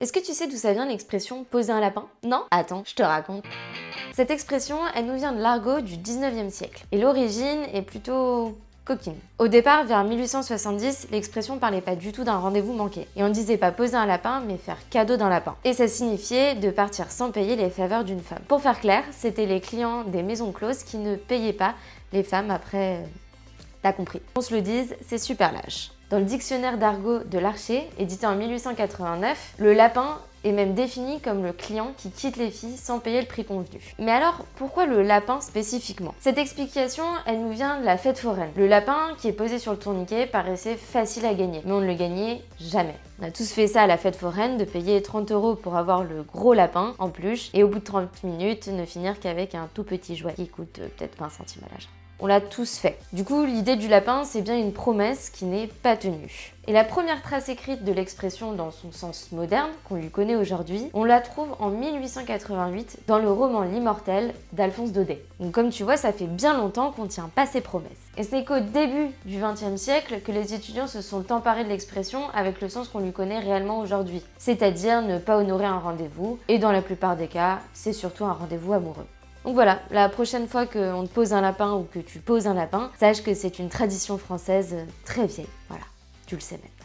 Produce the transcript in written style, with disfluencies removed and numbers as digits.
Est-ce que tu sais d'où ça vient l'expression poser un lapin? Non? Attends, je te raconte. Cette expression, elle nous vient de l'argot du 19e siècle. Et l'origine est plutôt coquine. Au départ, vers 1870, l'expression parlait pas du tout d'un rendez-vous manqué. Et on disait pas poser un lapin, mais faire cadeau d'un lapin. Et ça signifiait de partir sans payer les faveurs d'une femme. Pour faire clair, c'était les clients des maisons closes qui ne payaient pas les femmes après... T'as compris. On se le dise, c'est super lâche. Dans le dictionnaire d'argot de l'Archer, édité en 1889, le lapin est même défini comme le client qui quitte les filles sans payer le prix convenu. Mais alors, pourquoi le lapin spécifiquement? Cette explication, elle nous vient de la fête foraine. Le lapin qui est posé sur le tourniquet paraissait facile à gagner, mais on ne le gagnait jamais. On a tous fait ça à la fête foraine, de payer 30 € pour avoir le gros lapin en peluche, et au bout de 30 minutes, ne finir qu'avec un tout petit jouet qui coûte peut-être 20 centimes à l'achat. On l'a tous fait. Du coup, l'idée du lapin, c'est bien une promesse qui n'est pas tenue. Et la première trace écrite de l'expression dans son sens moderne, qu'on lui connaît aujourd'hui, on la trouve en 1888 dans le roman L'Immortel d'Alphonse Daudet. Donc comme tu vois, ça fait bien longtemps qu'on tient pas ses promesses. Et ce n'est qu'au début du XXe siècle que les étudiants se sont emparés de l'expression avec le sens qu'on lui connaît réellement aujourd'hui. C'est-à-dire ne pas honorer un rendez-vous, et dans la plupart des cas, c'est surtout un rendez-vous amoureux. Donc voilà, la prochaine fois qu'on te pose un lapin ou que tu poses un lapin, sache que c'est une tradition française très vieille. Voilà, tu le sais maintenant.